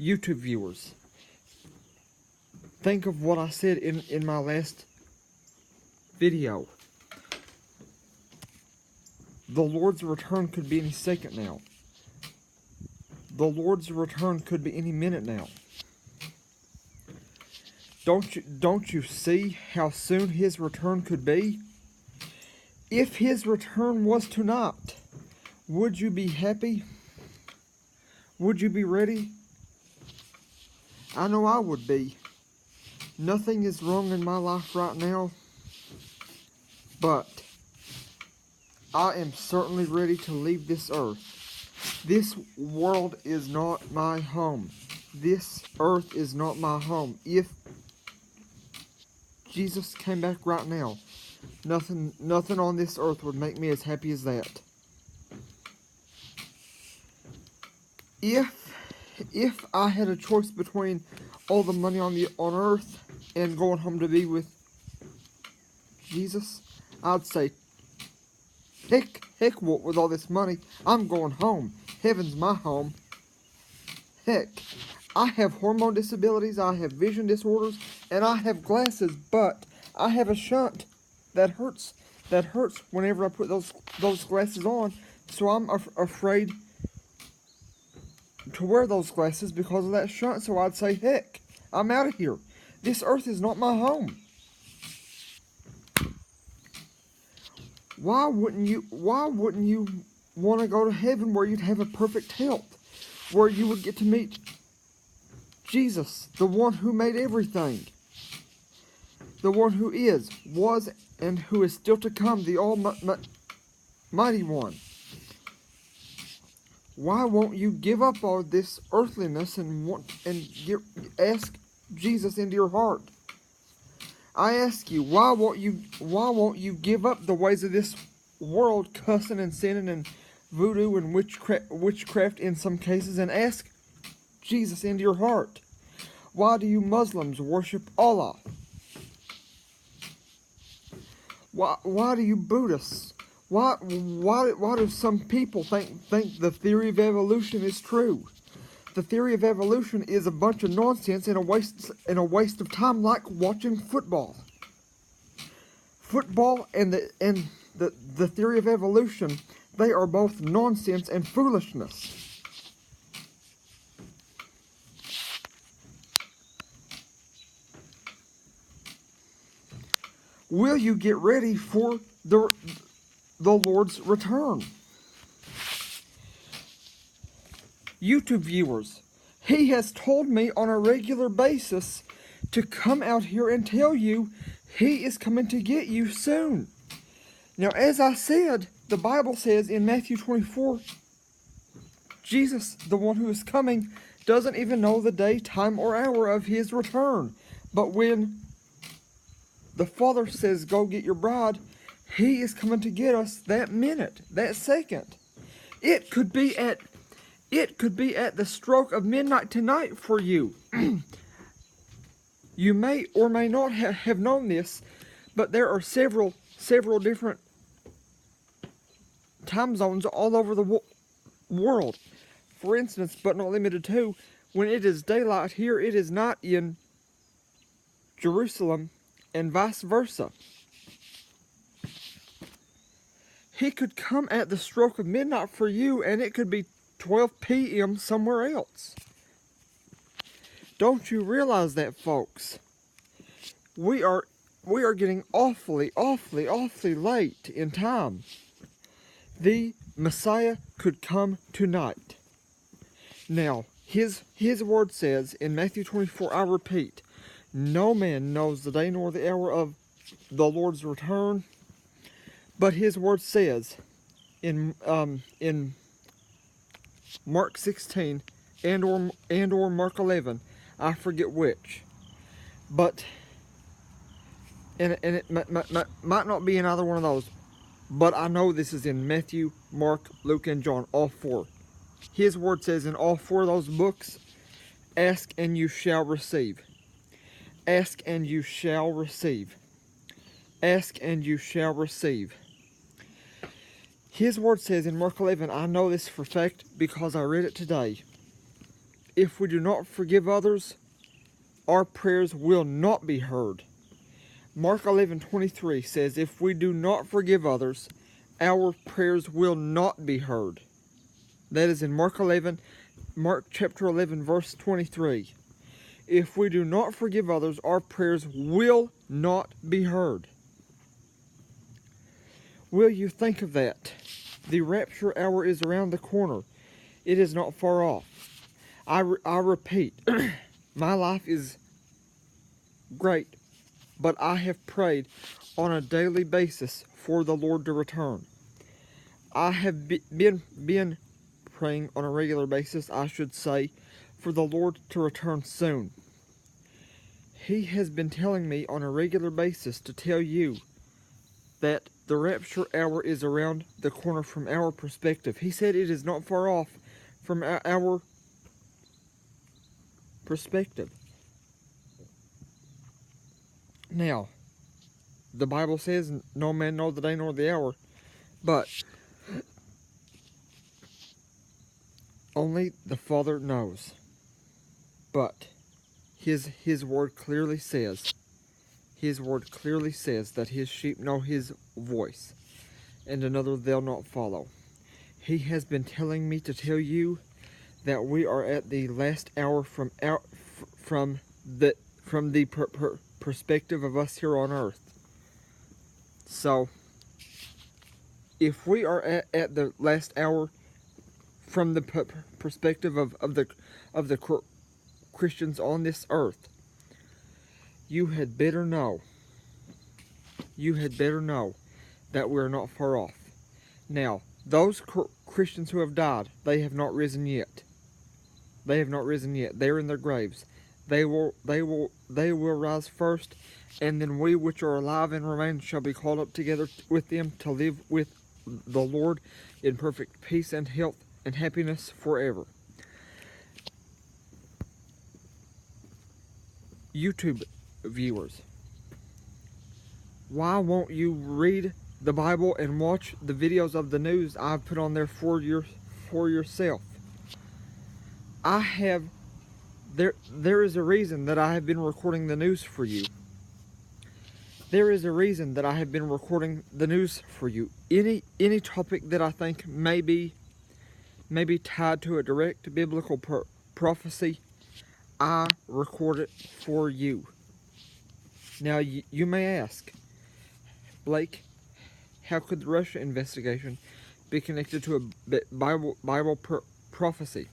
YouTube viewers, think of what I said in my last video. The Lord's return could be any second now. The Lord's return could be any minute now. Don't you see how soon His return could be? If His return was tonight, would you be happy? Would you be ready? I know I would be. Nothing is wrong in my life right now, but I am certainly ready to leave this earth. This world is not my home. This earth is not my home. If Jesus came back right now, nothing on this earth would make me as happy as that. If I had a choice between all the money on earth and going home to be with Jesus, I'd say, heck what with all this money. I'm going home. Heaven's my home. Heck, I have hormone disabilities, I have vision disorders, and I have glasses, but I have a shunt that hurts whenever I put those glasses on, so I'm afraid to wear those glasses because of that shunt. So I'd say, heck, I'm out of here. This earth is not my home. Why wouldn't you want to go to heaven where you'd have a perfect health, where you would get to meet Jesus, the one who made everything, the one who is, was, and who is still to come, the Almighty One? Why won't you give up all this earthliness and ask Jesus into your heart? I ask you, why won't you give up the ways of this world, cussing and sinning and voodoo and witchcraft in some cases, and ask Jesus into your heart? Why do you Muslims worship Allah? Why do you Buddhists? Why do some people think the theory of evolution is true? The theory of evolution is a bunch of nonsense and a waste of time, like watching football. Football and the theory of evolution, they are both nonsense and foolishness. Will you get ready for the Lord's return? YouTube viewers, He has told me on a regular basis to come out here and tell you He is coming to get you soon. Now, as I said, the Bible says in Matthew 24, Jesus, the one who is coming, doesn't even know the day, time, or hour of His return. But when the Father says, go get your bride, He is coming to get us that minute, that second. It could be at the stroke of midnight tonight for you. You may or may not have known this, but there are several different time zones all over the world. For instance, but not limited to, when it is daylight here, it is night in Jerusalem, and vice versa. He could come at the stroke of midnight for you, and it could be 12 p.m. somewhere else. Don't you realize that, folks? We are getting awfully late in time. The Messiah could come tonight. Now, his word says in Matthew 24, I repeat, no man knows the day nor the hour of the Lord's return, but His word says in Mark 16 and or Mark 11, I forget which, but and it might not be in either one of those, but I know this is in Matthew, Mark, Luke, and John, all four. His word says in all four of those books, ask and you shall receive. Ask and you shall receive. Ask and you shall receive. His word says in Mark 11, I know this for fact because I read it today. if we do not forgive others, our prayers will not be heard. Mark 11:23 says, if we do not forgive others, our prayers will not be heard. That is in Mark chapter 11, verse 23. If we do not forgive others, our prayers will not be heard. Will you think of that? The rapture hour is around the corner. It is not far off. I repeat, my life is great, but I have prayed on a daily basis for the Lord to return. I have been praying on a regular basis, I should say, for the Lord to return soon. He has been telling me on a regular basis to tell you that the rapture hour is around the corner from our perspective. He said it is not far off from our perspective. Now, the Bible says no man knows the day nor the hour, but only the Father knows. But his word clearly says, that his sheep know his voice, and another they'll not follow. He has been telling me to tell you that we are at the last hour from the perspective of us here on earth. So, if we are at the last hour from the perspective of the Christians on this earth, you had better know that we are not far off. Now, those Christians who have died, they have not risen yet. They are in their graves. They will rise first, and then we which are alive and remain shall be called up together with them to live with the Lord in perfect peace and health and happiness forever. YouTube viewers, why won't you read the Bible and watch the videos of the news I've put on there for yourself? There is a reason that I have been recording the news for you. There is a reason that I have been recording the news for you. Any topic that I think may be tied to a direct biblical prophecy, I record it for you. Now, you may ask, Blake, how could the Russia investigation be connected to a Bible prophecy?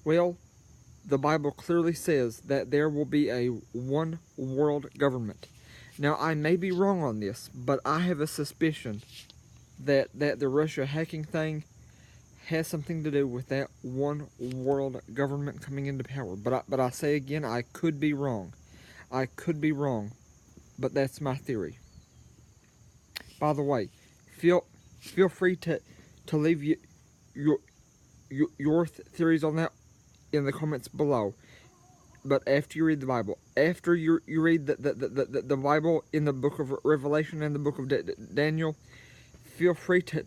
Well, the Bible clearly says that there will be a one world government. Now, I may be wrong on this, but I have a suspicion that the Russia hacking thing has something to do with that one world government coming into power. But I say again, I could be wrong. But that's my theory. By the way, feel free to leave your theories on that in the comments below. But after you read the Bible, after you read the Bible in the book of Revelation and the book of Daniel, feel free to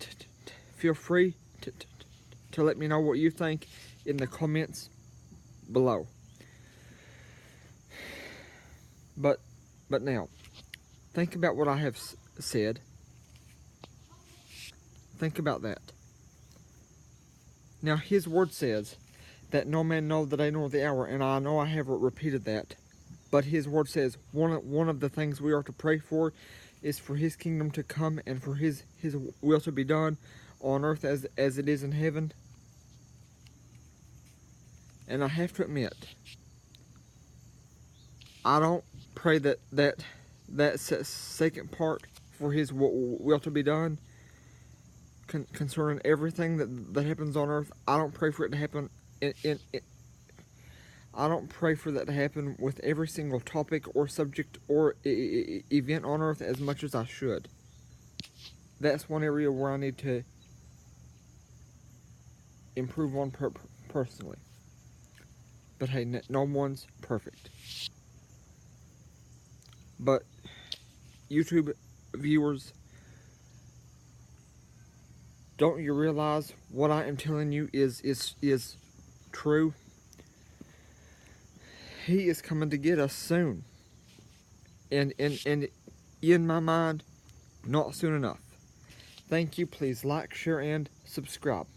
let me know what you think in the comments below. But now, think about what I have said. Think about that. Now, his word says that no man knows the day nor the hour, and I know I have repeated that, but his word says one of the things we are to pray for is for his kingdom to come and for his will to be done on earth as it is in heaven. And I have to admit, I don't pray that second part for his will to be done concerning everything that happens on earth. I don't pray for it to happen I don't pray for that to happen with every single topic or subject or event on earth as much as I should. That's one area where I need to improve on personally. But hey, no one's perfect. But YouTube viewers, don't you realize what I am telling you is true? He is coming to get us soon. And in my mind, not soon enough. Thank you. Please like, share, and subscribe.